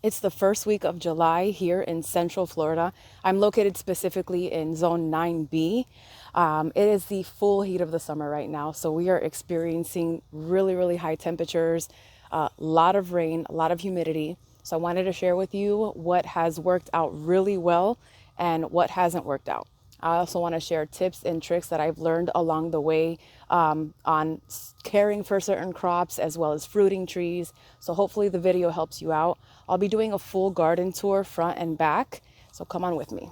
It's the first week of July here in Central Florida. I'm located specifically in Zone 9B. It is the full heat of the summer right now, so we are experiencing really, really high temperatures, a lot of rain, a lot of humidity. So I wanted to share with you what has worked out really well and what hasn't worked out. I also want to share tips and tricks that I've learned along the way on caring for certain crops as well as fruiting trees. So hopefully the video helps you out. I'll be doing a full garden tour front and back, so come on with me.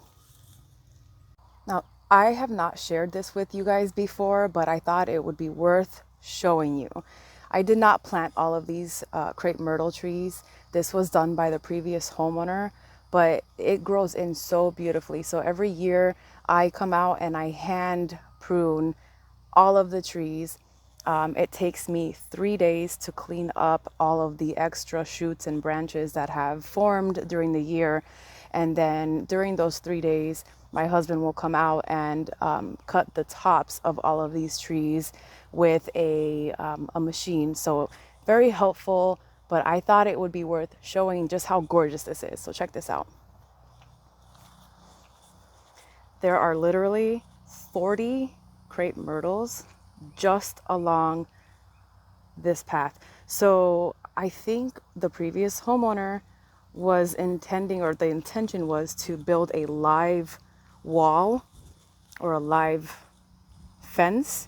Now, I have not shared this with you guys before, but I thought it would be worth showing you. I did not plant all of these crepe myrtle trees. This was done by the previous homeowner, but it grows in so beautifully. So every year I come out and I hand prune all of the trees. It takes me 3 days to clean up all of the extra shoots and branches that have formed during the year. And then during those 3 days, my husband will come out and cut the tops of all of these trees with a machine. So very helpful, but I thought it would be worth showing just how gorgeous this is. So check this out. There are literally 40 crepe myrtles just along this path. So I think the previous homeowner was intending, or the intention was to build a live wall or a live fence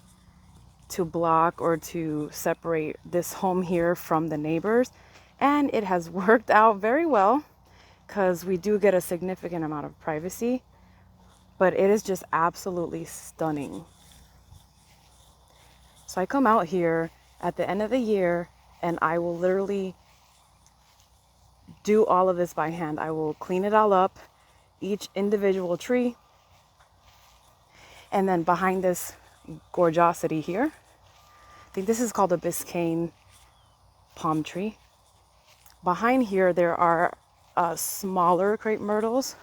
to block or to separate this home here from the neighbors. And it has worked out very well because we do get a significant amount of privacy, but it is just absolutely stunning. So I come out here at the end of the year and I will literally do all of this by hand. I will clean it all up, each individual tree. And then behind this gorgeosity here, I think this is called a Biscayne palm tree. Behind here, there are smaller crepe myrtles.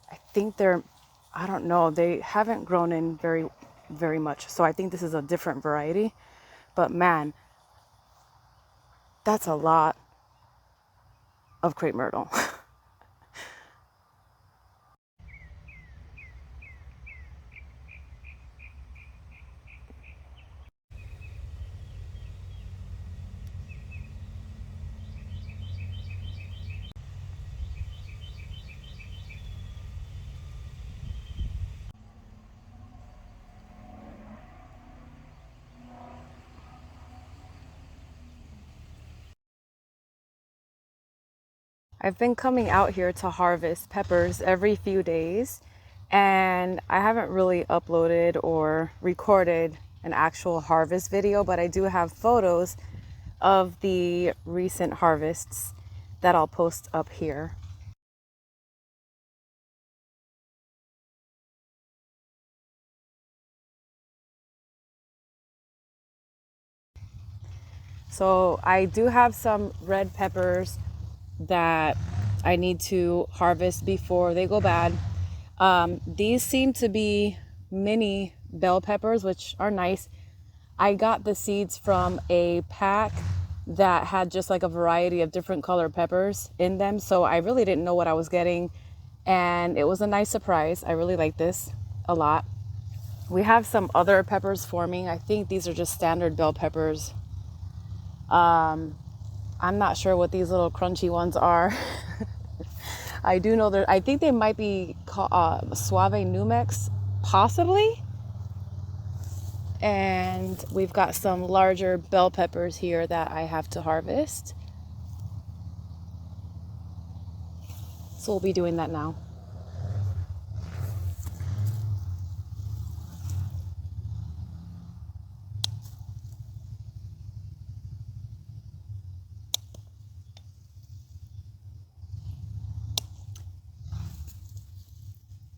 I think I don't know, they haven't grown in very much. So I think this is a different variety. But man, that's a lot of crepe myrtle. I've been coming out here to harvest peppers every few days, and I haven't really uploaded or recorded an actual harvest video, but I do have photos of the recent harvests that I'll post up here. So I do have some red peppers that I need to harvest before they go bad. These seem to be mini bell peppers, which are nice. I got the seeds from a pack that had just like a variety of different color peppers in them. So I really didn't know what I was getting. And it was a nice surprise. I really like this a lot. We have some other peppers forming. I think these are just standard bell peppers. I'm not sure what these little crunchy ones are. I do know that I think they might be called Suave Numex, possibly. And we've got some larger bell peppers here that I have to harvest. So we'll be doing that now.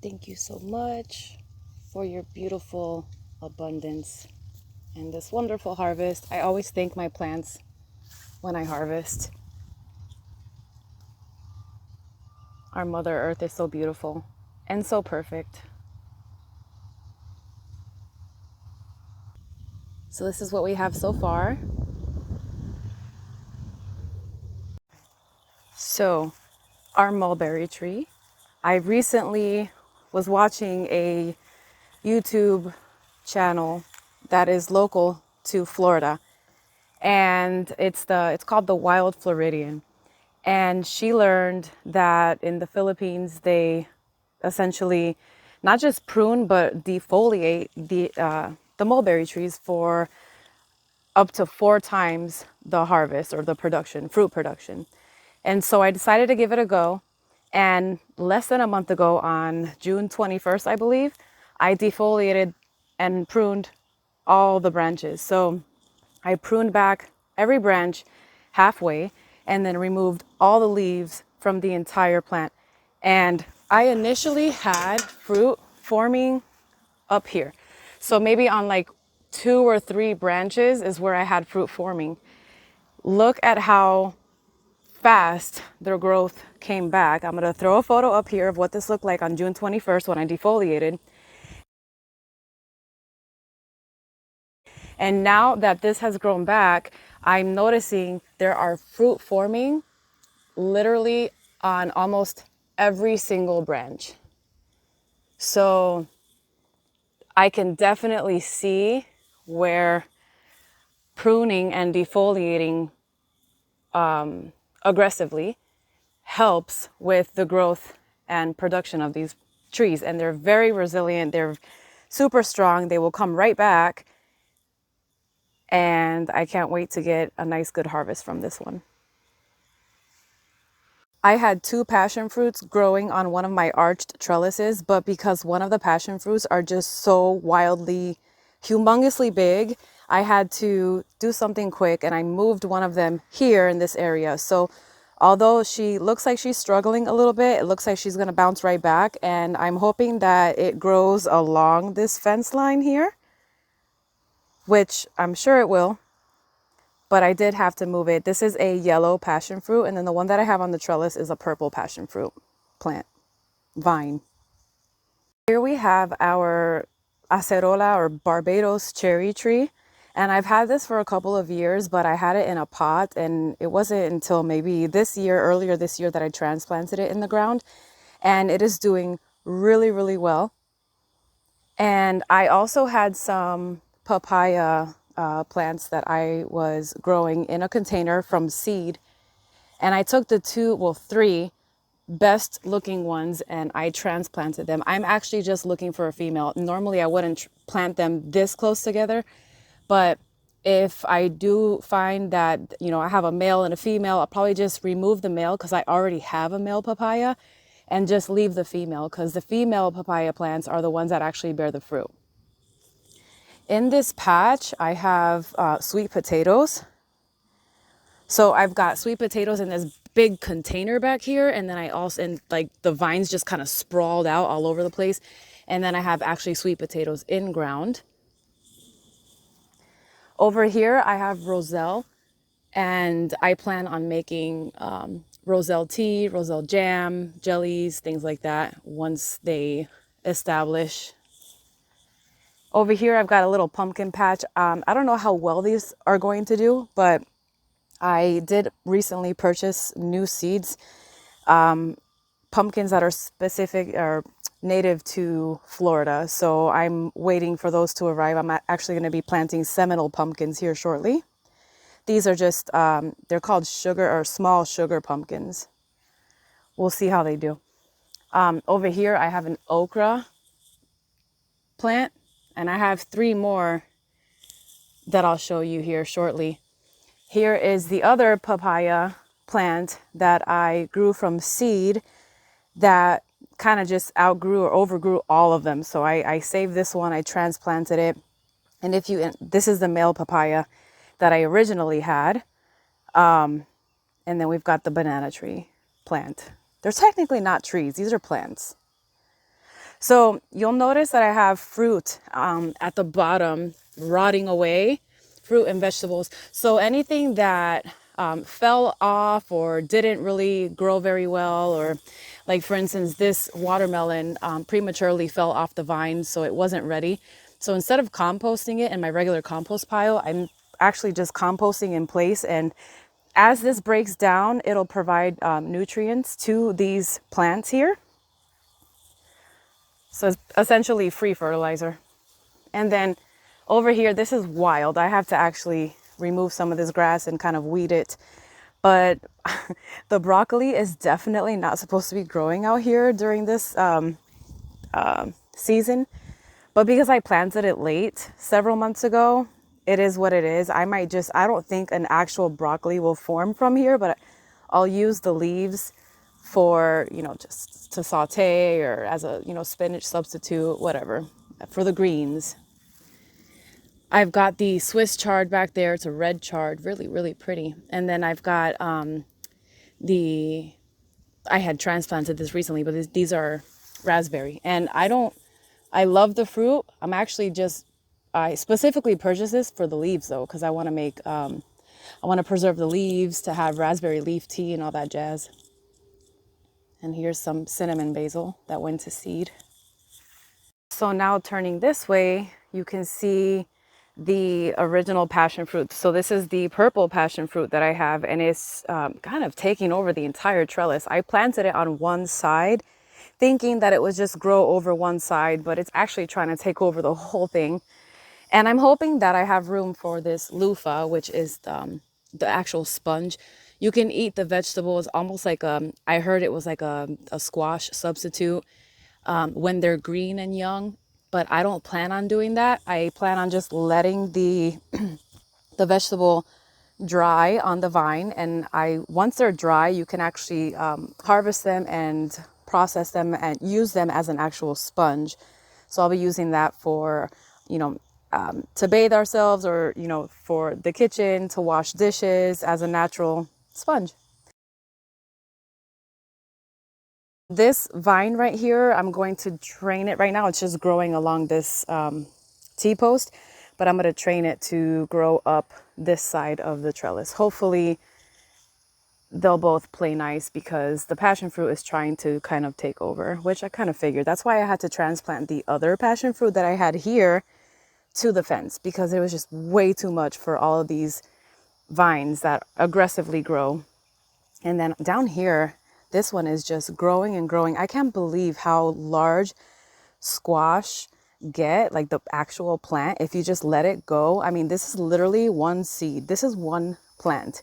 Thank you so much for your beautiful abundance and this wonderful harvest. I always thank my plants when I harvest. Our Mother Earth is so beautiful and so perfect. So this is what we have so far. So our mulberry tree, I recently was watching a YouTube channel that is local to Florida, and it's called the Wild Floridian. And she learned that in the Philippines they essentially not just prune but defoliate the mulberry trees for up to 4 times the harvest or the production, fruit production. And so I decided to give it a go. And less than a month ago, on June 21st, I believe, I defoliated and pruned all the branches. So I pruned back every branch halfway and then removed all the leaves from the entire plant. And I initially had fruit forming up here. So maybe on like 2 or 3 branches is where I had fruit forming. Look at how fast their growth came back. I'm gonna throw a photo up here of what this looked like on June 21st when I defoliated. And now that this has grown back, I'm noticing there are fruit forming literally on almost every single branch. So I can definitely see where pruning and defoliating aggressively helps with the growth and production of these trees. And they're very resilient. They're super strong. They will come right back. And I can't wait to get a nice, good harvest from this one. I had 2 passion fruits growing on one of my arched trellises, but because one of the passion fruits are just so wildly, humongously big, I had to do something quick and I moved one of them here in this area. So although she looks like she's struggling a little bit, it looks like she's going to bounce right back. And I'm hoping that it grows along this fence line here, which I'm sure it will. But I did have to move it. This is a yellow passion fruit, and then the one that I have on the trellis is a purple passion fruit plant, vine. Here we have our acerola or Barbados cherry tree. And I've had this for a couple of years, but I had it in a pot, and it wasn't until maybe earlier this year, that I transplanted it in the ground. And it is doing really, really well. And I also had some papaya plants that I was growing in a container from seed. And I took the 3 best looking ones and I transplanted them. I'm actually just looking for a female. Normally I wouldn't plant them this close together, but if I do find that, I have a male and a female, I'll probably just remove the male because I already have a male papaya, and just leave the female because the female papaya plants are the ones that actually bear the fruit. In this patch, I have sweet potatoes. So I've got sweet potatoes in this big container back here. And then and like the vines just kind of sprawled out all over the place. And then I have actually sweet potatoes in ground. Over here, I have roselle, and I plan on making roselle tea, roselle jam, jellies, things like that once they establish. Over here, I've got a little pumpkin patch. I don't know how well these are going to do, but I did recently purchase new seeds, pumpkins that are specific or native to Florida. So I'm waiting for those to arrive. I'm actually going to be planting Seminole pumpkins here shortly. These are just, they're called sugar or small sugar pumpkins. We'll see how they do. Over here, I have an okra plant, and I have 3 more that I'll show you here shortly. Here is the other papaya plant that I grew from seed that kind of just outgrew or overgrew all of them. So I saved this one, I transplanted it. And this is the male papaya that I originally had. And then we've got the banana tree plant. They're technically not trees, these are plants. So you'll notice that I have fruit at the bottom rotting away, fruit and vegetables. So anything that fell off or didn't really grow very well, or like for instance, this watermelon prematurely fell off the vine, so it wasn't ready. So instead of composting it in my regular compost pile, I'm actually just composting in place, and as this breaks down, it'll provide nutrients to these plants here. So it's essentially free fertilizer. And then over here, this is wild. I have to actually remove some of this grass and kind of weed it. But the broccoli is definitely not supposed to be growing out here during this season. But because I planted it late, several months ago, it is what it is. I don't think an actual broccoli will form from here, but I'll use the leaves for, just to saute or as a, spinach substitute, whatever, for the greens. I've got the Swiss chard back there. It's a red chard, really, really pretty. And then I've got I had transplanted this recently, but these are raspberry. And I love the fruit. I specifically purchased this for the leaves though, because I want to preserve the leaves to have raspberry leaf tea and all that jazz. And here's some cinnamon basil that went to seed. So now turning this way, you can see the original passion fruit. So this is the purple passion fruit that I have, and it's kind of taking over the entire trellis. I planted it on one side thinking that it would just grow over one side, but it's actually trying to take over the whole thing. And I'm hoping that I have room for this loofah, which is the actual sponge. You can eat the vegetables almost like I heard it was like a squash substitute when they're green and young, but I don't plan on doing that. I plan on just letting the vegetable dry on the vine, and once they're dry, you can actually harvest them and process them and use them as an actual sponge. So I'll be using that for, to bathe ourselves, or, for the kitchen, to wash dishes as a natural sponge. This vine right here, I'm going to train it right now. It's just growing along this T-post, but I'm going to train it to grow up this side of the trellis. Hopefully they'll both play nice, because the passion fruit is trying to kind of take over, which I kind of figured. That's why I had to transplant the other passion fruit that I had here to the fence, because it was just way too much for all of these vines that aggressively grow. And then down here, this one is just growing and growing. I can't believe how large squash get, like the actual plant, if you just let it go. I mean, this is literally one seed. This is one plant,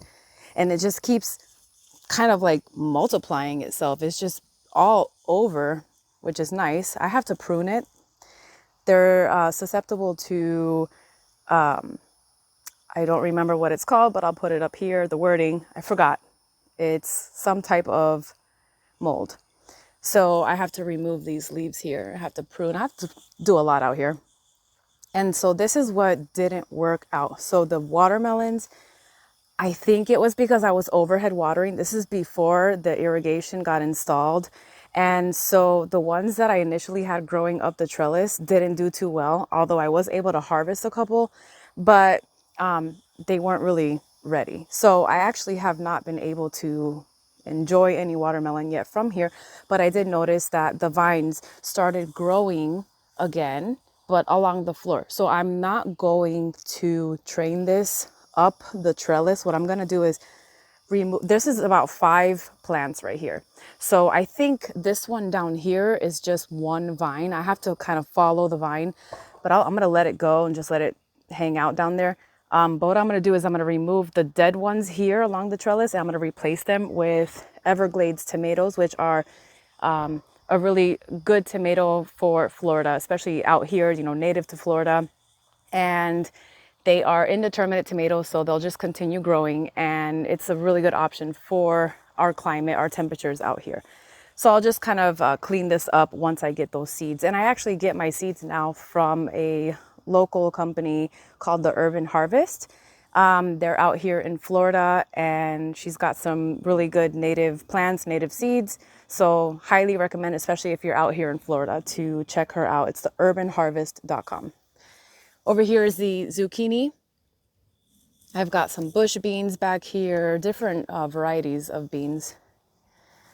and it just keeps kind of like multiplying itself. It's just all over, which is nice. I have to prune it. They're susceptible to, I don't remember what it's called, but I'll put it up here, the wording. I forgot. It's some type of mold. So I have to remove these leaves here. I have to prune. I have to do a lot out here. And so this is what didn't work out. So the watermelons, I think it was because I was overhead watering. This is before the irrigation got installed. And so the ones that I initially had growing up the trellis didn't do too well, although I was able to harvest a couple, but they weren't really ready. So I actually have not been able to enjoy any watermelon yet from here, but I did notice that the vines started growing again, but along the floor. So I'm not going to train this up the trellis. What I'm going to do is remove, this is about 5 plants right here. So I think this one down here is just one vine. I have to kind of follow the vine, but I'm going to let it go and just let it hang out down there. But what I'm going to do is I'm going to remove the dead ones here along the trellis, and I'm going to replace them with Everglades tomatoes, which are a really good tomato for Florida, especially out here, native to Florida. And they are indeterminate tomatoes, so they'll just continue growing, and it's a really good option for our climate, our temperatures out here. So I'll just kind of clean this up once I get those seeds. And I actually get my seeds now from a local company called the Urban Harvest. They're out here in Florida, and she's got some really good native plants, native seeds. So highly recommend, especially if you're out here in Florida, to check her out. It's the urbanharvest.com. Over here is the zucchini. I've got some bush beans back here, different varieties of beans.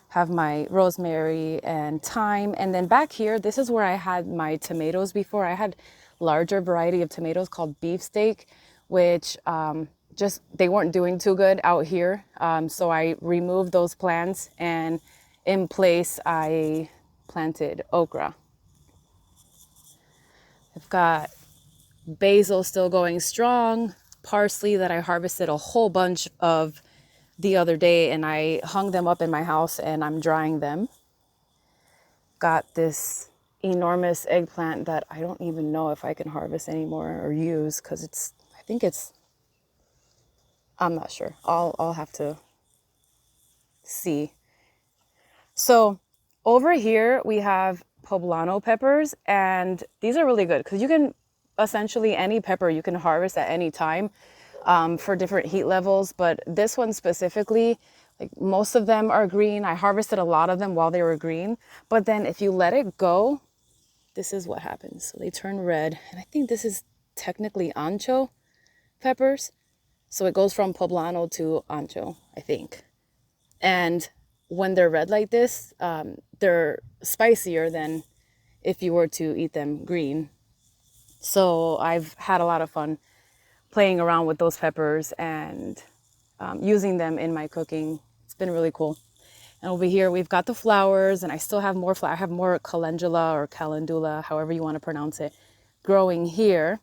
Have my rosemary and thyme. And then back here, this is where I had my tomatoes before. I had larger variety of tomatoes called beefsteak, which just, they weren't doing too good out here. So I removed those plants, and in place I planted okra. I've got basil still going strong, parsley that I harvested a whole bunch of the other day, and I hung them up in my house and I'm drying them. Got this enormous eggplant that I don't even know if I can harvest anymore or use, because I'm not sure. I'll have to see. So over here we have poblano peppers, and these are really good because you can essentially, any pepper you can harvest at any time for different heat levels. But this one specifically, like most of them are green. I harvested a lot of them while they were green, but then if you let it go, this is what happens. So they turn red, and I think this is technically ancho peppers. So it goes from poblano to ancho, I think. And when they're red like this, they're spicier than if you were to eat them green. So I've had a lot of fun playing around with those peppers and using them in my cooking. It's been really cool. And over here we've got the flowers, and I still have more I have more calendula or calendula, however you want to pronounce it, growing here.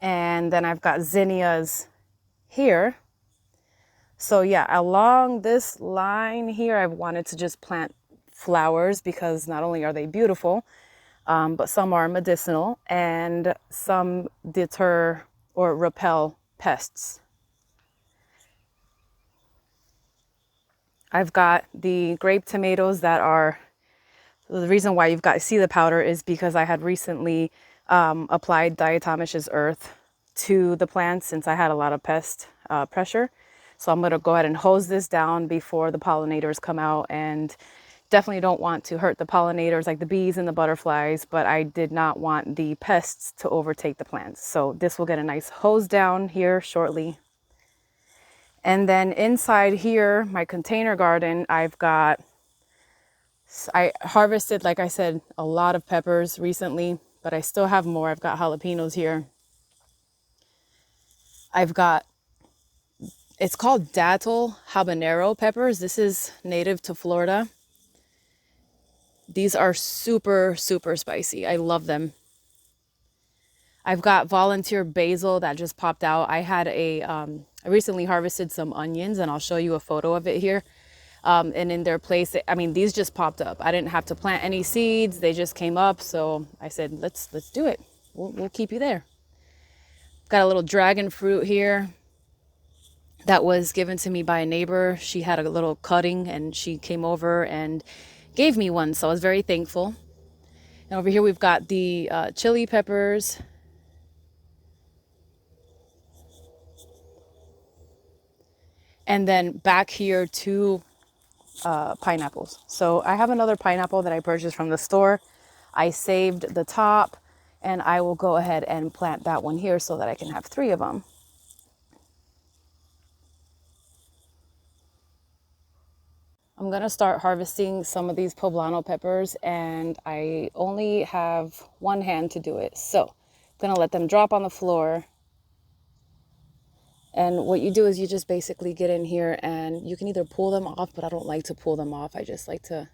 And then I've got zinnias here. So yeah, along this line here, I've wanted to just plant flowers because not only are they beautiful, but some are medicinal and some deter or repel pests. I've got the grape tomatoes that are, the reason why see the powder is because I had recently applied diatomaceous earth to the plants since I had a lot of pest pressure. So I'm going to go ahead and hose this down before the pollinators come out, and definitely don't want to hurt the pollinators like the bees and the butterflies, but I did not want the pests to overtake the plants. So this will get a nice hose down here shortly. And then inside here, my container garden, I harvested, like I said, a lot of peppers recently, but I still have more. I've got jalapenos here. I've got, it's called dattel habanero peppers. This is native to Florida. These are super, super spicy. I love them. I've got volunteer basil that just popped out. I recently harvested some onions, and I'll show you a photo of it here. And in their place, I mean, these just popped up. I didn't have to plant any seeds. They just came up. So I said, let's do it. We'll keep you there. Got a little dragon fruit here that was given to me by a neighbor. She had a little cutting, and she came over and gave me one. So I was very thankful. And over here, we've got the chili peppers. And then back here, two pineapples. So I have another pineapple that I purchased from the store. I saved the top, and I will go ahead and plant that one here so that I can have 3 of them. I'm going to start harvesting some of these poblano peppers, and I only have one hand to do it. So I'm going to let them drop on the floor. And what you do is you just basically get in here, and you can either pull them off, but I don't like to pull them off. I just like to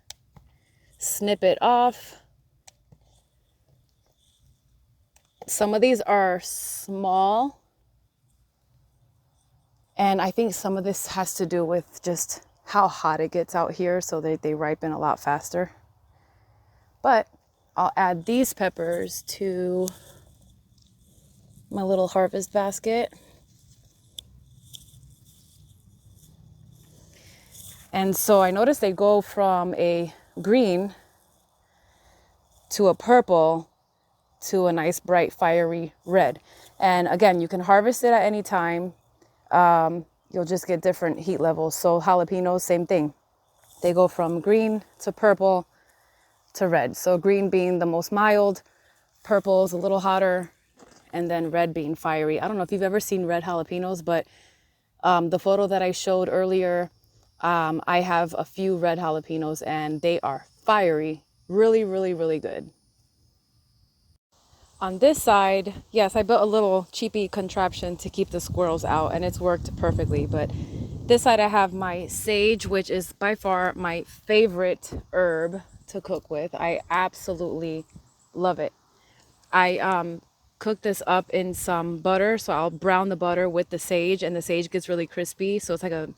snip it off. Some of these are small, and I think some of this has to do with just how hot it gets out here, so they ripen a lot faster. But I'll add these peppers to my little harvest basket. And so I noticed they go from a green to a purple to a nice bright fiery red. And again, you can harvest it at any time. You'll just get different heat levels. So jalapenos, same thing. They go from green to purple to red. So green being the most mild, purple is a little hotter, and then red being fiery. I don't know if you've ever seen red jalapenos, but the photo that I showed earlier, I have a few red jalapenos, and they are fiery. Really, really, really good. On this side, yes, I built a little cheapy contraption to keep the squirrels out, and it's worked perfectly. But this side I have my sage, which is by far my favorite herb to cook with. I absolutely love it. I cook this up in some butter, so I'll brown the butter with the sage, and the sage gets really crispy. So it's like a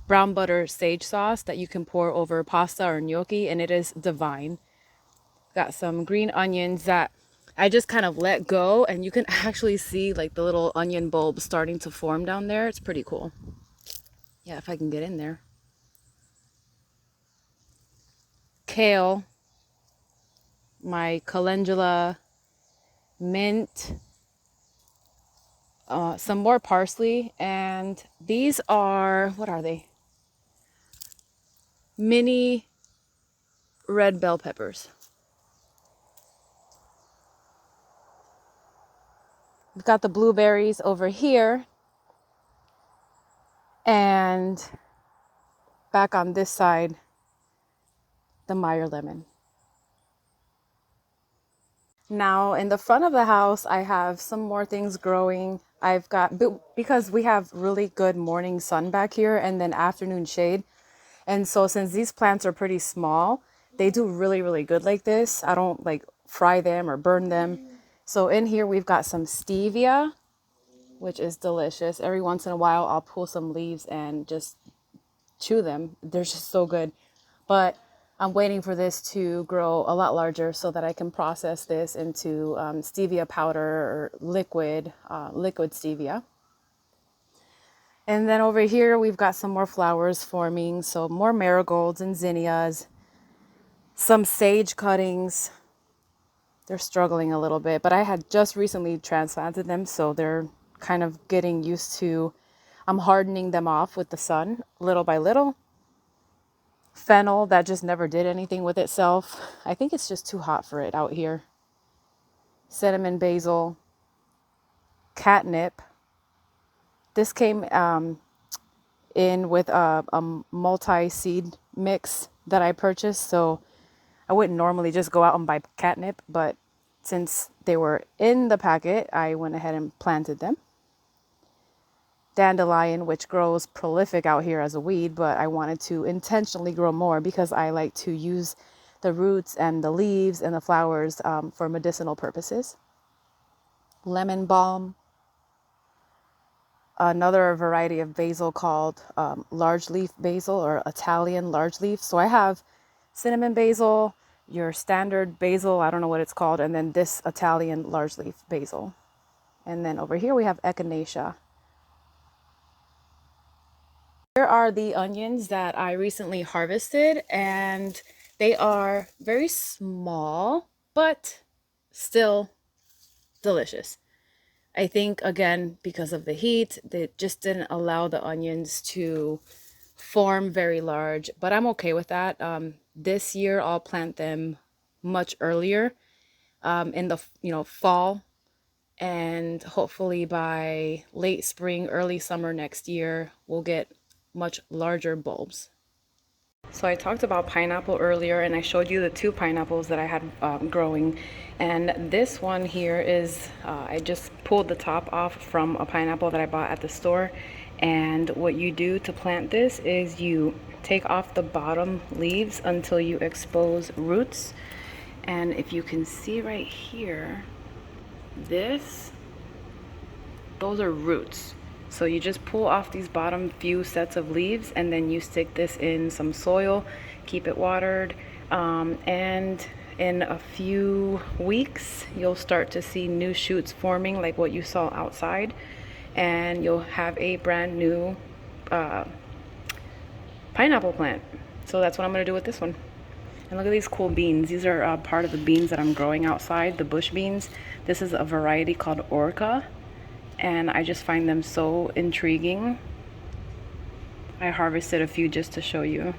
brown butter sage sauce that you can pour over pasta or gnocchi, and it is divine. Got some green onions that I just kind of let go, and you can actually see like the little onion bulbs starting to form down there. It's pretty cool. Yeah, if I can get in there. Kale, my calendula, mint, some more parsley, and these are, what are they? Mini red bell peppers. We've got the blueberries over here, and back on this side, the Meyer lemon. Now in the front of the house, I have some more things growing. I've got, because we have really good morning sun back here and then afternoon shade. And so since these plants are pretty small, they do really, really good like this. I don't like fry them or burn them. So in here, we've got some stevia, which is delicious. Every once in a while, I'll pull some leaves and just chew them. They're just so good. But I'm waiting for this to grow a lot larger so that I can process this into stevia powder or liquid stevia. And then over here, we've got some more flowers forming. So more marigolds and zinnias, some sage cuttings. They're struggling a little bit, but I had just recently transplanted them, so they're kind of getting used to, I'm hardening them off with the sun little by little. Fennel that just never did anything with itself. I think it's just too hot for it out here. Cinnamon basil, catnip. This came in with a multi-seed mix that I purchased, so I wouldn't normally just go out and buy catnip, but since they were in the packet, I went ahead and planted them. Dandelion, which grows prolific out here as a weed, but I wanted to intentionally grow more because I like to use the roots and the leaves and the flowers for medicinal purposes. Lemon balm, another variety of basil called large leaf basil or Italian large leaf. So I have cinnamon basil, your standard basil, I don't know what it's called, and then this Italian large leaf basil. And then over here we have echinacea. Here are the onions that I recently harvested, and they are very small, but still delicious. I think, again, because of the heat, they just didn't allow the onions to form very large, but I'm okay with that. This year, I'll plant them much earlier in the fall, and hopefully by late spring, early summer next year, we'll get much larger bulbs. So I talked about pineapple earlier, and I showed you the two pineapples that I had growing, and this one here is I just pulled the top off from a pineapple that I bought at the store. And what you do to plant this is you take off the bottom leaves until you expose roots. And if you can see right here, those are roots. So you just pull off these bottom few sets of leaves, and then you stick this in some soil, keep it watered, and in a few weeks you'll start to see new shoots forming like what you saw outside, and you'll have a brand new pineapple plant. So that's what I'm going to do with this one. And look at these cool beans. These are part of the beans that I'm growing outside, the bush beans. This is a variety called Orca, and I just find them so intriguing. I harvested a few just to show you.